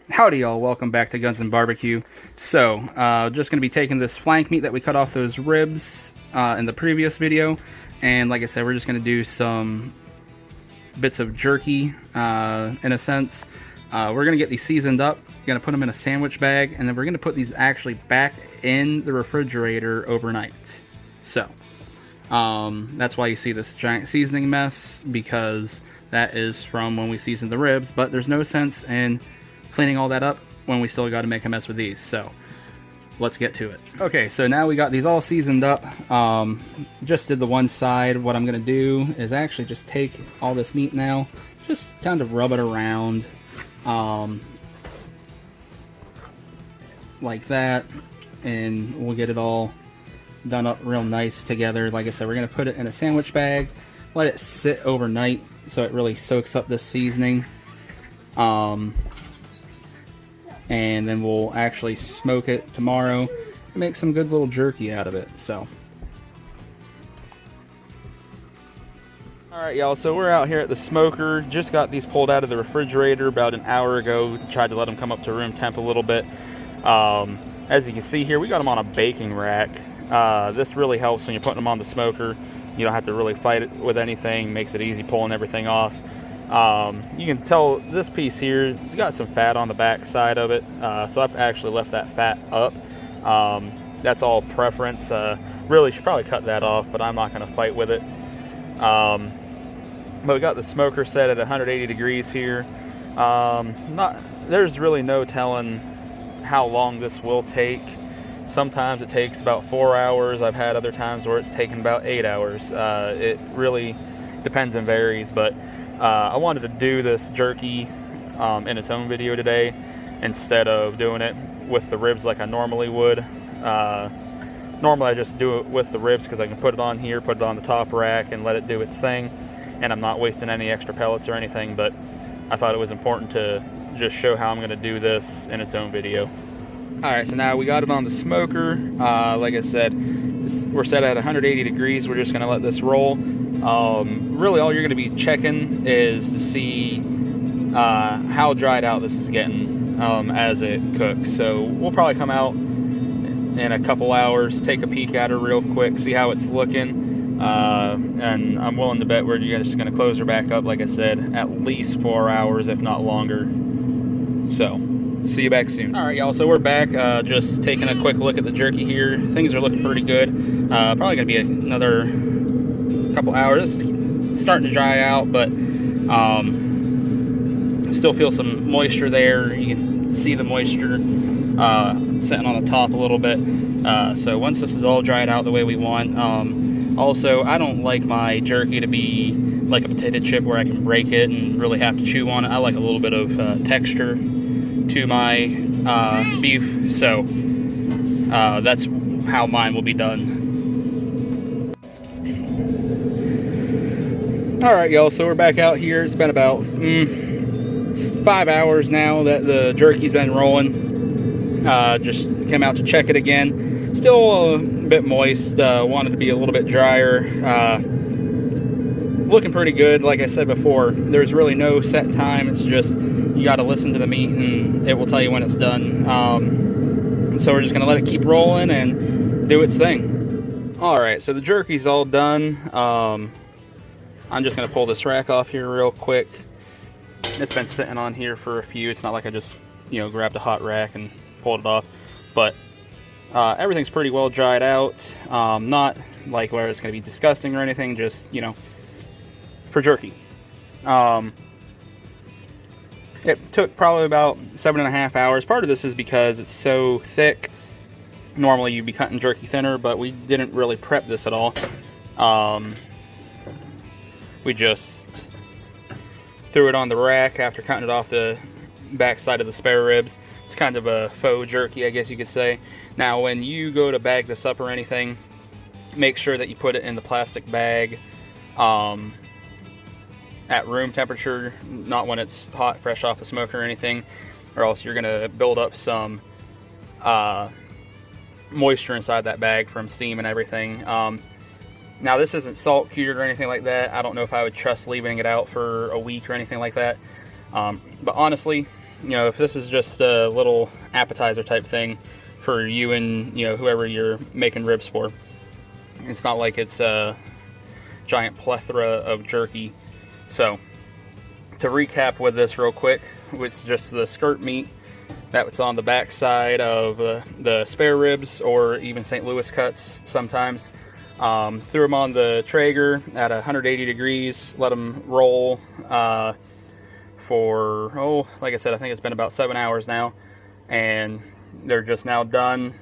Howdy y'all, welcome back to Gunsnbbq. So, just going to be taking this flank meat that we cut off those ribs in the previous video, and like I said, we're just going to do some bits of jerky in a sense. We're going to get these seasoned up, going to put them in a sandwich bag, and then we're going to put these actually back in the refrigerator overnight. So, that's why you see this giant seasoning mess, because that is from when we seasoned the ribs, but there's no sense in cleaning all that up when we still got to make a mess with these. So let's get to it. Okay, so now we got these all seasoned up. Just did the one side. What I'm gonna do is actually just take all this meat now, just kind of rub it around like that, and we'll get it all done up real nice together. Like I said, we're gonna put it in a sandwich bag, let it sit overnight so it really soaks up this seasoning. And then we'll actually smoke it tomorrow and make some good little jerky out of it. So, alright y'all, so we're out here at the smoker. Just got these pulled out of the refrigerator about an hour ago. Tried to let them come up to room temp a little bit. As you can see here, we got them on a baking rack. This really helps when you're putting them on the smoker. You don't have to really fight it with anything. Makes it easy pulling everything off. You can tell this piece here, it's got some fat on the back side of it, so I've actually left that fat up. That's all preference. Really should probably cut that off, but I'm not going to fight with it. But we got the smoker set at 180 degrees here. There's really no telling how long this will take. Sometimes it takes about 4 hours. I've had other times where it's taken about 8 hours. It really depends and varies, but I wanted to do this jerky in its own video today instead of doing it with the ribs like I normally would. Normally I just do it with the ribs because I can put it on here, put it on the top rack, and let it do its thing, and I'm not wasting any extra pellets or anything, but I thought it was important to just show how I'm going to do this in its own video. Alright, so now we got it on the smoker. Like I said, we're set at 180 degrees. We're just going to let this roll. Really all you're going to be checking is to see how dried out this is getting as it cooks. So we'll probably come out in a couple hours, take a peek at her real quick, see how it's looking, and I'm willing to bet we're just going to close her back up, like I said, at least 4 hours, if not longer. So see you back soon. Alright y'all, so we're back, just taking a quick look at the jerky here. Things are looking pretty good. Probably going to be another couple hours. It's starting to dry out, but still feel some moisture there. You can see the moisture sitting on the top a little bit. So once this is all dried out the way we want, also I don't like my jerky to be like a potato chip where I can break it and really have to chew on it. I like a little bit of texture to my beef, so that's how mine will be done. Alright y'all, so we're back out here. It's been about 5 hours now that the jerky's been rolling. Just came out to check it again. Still a bit moist, wanted to be a little bit drier. Looking pretty good. Like I said before, there's really no set time. It's just you got to listen to the meat and it will tell you when it's done. So we're just going to let it keep rolling and do its thing. Alright, so the jerky's all done. I'm just going to pull this rack off here real quick. It's been sitting on here for a few. It's not like I just, grabbed a hot rack and pulled it off. But everything's pretty well dried out. Not like where it's going to be disgusting or anything, just, for jerky. It took probably about 7.5 hours. Part of this is because it's so thick. Normally you'd be cutting jerky thinner, but we didn't really prep this at all. We just threw it on the rack after cutting it off the back side of the spare ribs. It's kind of a faux jerky, I guess you could say. Now, when you go to bag this up or anything, make sure that you put it in the plastic bag at room temperature, not when it's hot, fresh off the smoker or anything, or else you're going to build up some moisture inside that bag from steam and everything. Now this isn't salt cured or anything like that. I don't know if I would trust leaving it out for a week or anything like that. But honestly, if this is just a little appetizer type thing for you and whoever you're making ribs for, it's not like it's a giant plethora of jerky. So to recap with this real quick, it's just the skirt meat that's on the back side of the spare ribs, or even St. Louis cuts sometimes. Threw them on the Traeger at 180 degrees, let them roll for, like I said, I think it's been about 7 hours now, and they're just now done.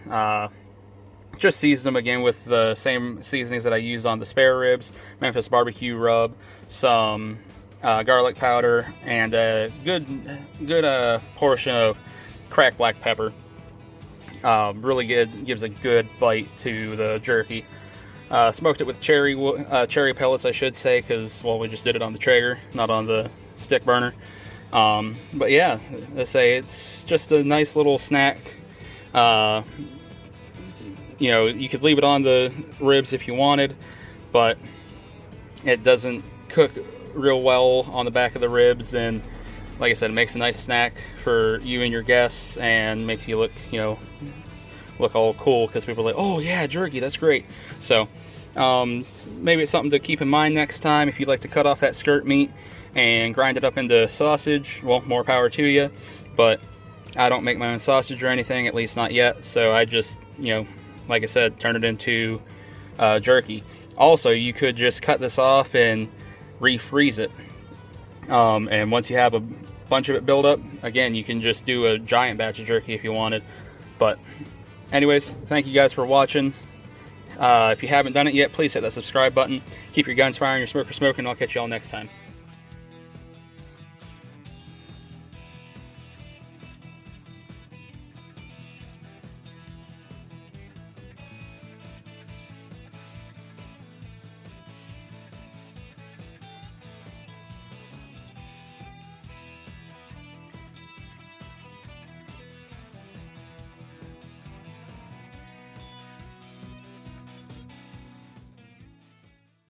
Just seasoned them again with the same seasonings that I used on the spare ribs: Memphis barbecue rub, some garlic powder, and a good portion of cracked black pepper. Really good, gives a good bite to the jerky. Smoked it with cherry pellets, I should say, because, well, we just did it on the Traeger, not on the stick burner. But yeah, let's say it's just a nice little snack. You could leave it on the ribs if you wanted, but it doesn't cook real well on the back of the ribs, and like I said, it makes a nice snack for you and your guests, and makes you look, look all cool, because people are like, oh yeah, jerky, that's great. So maybe it's something to keep in mind next time. If you'd like to cut off that skirt meat and grind it up into sausage, well, more power to you, but I don't make my own sausage or anything, at least not yet, so I just, like I said, turn it into jerky. Also, you could just cut this off and refreeze it, and once you have a bunch of it build up, again, you can just do a giant batch of jerky if you wanted. But anyways, thank you guys for watching. If you haven't done it yet, please hit that subscribe button. Keep your guns firing, your smoker smoking, and I'll catch you all next time.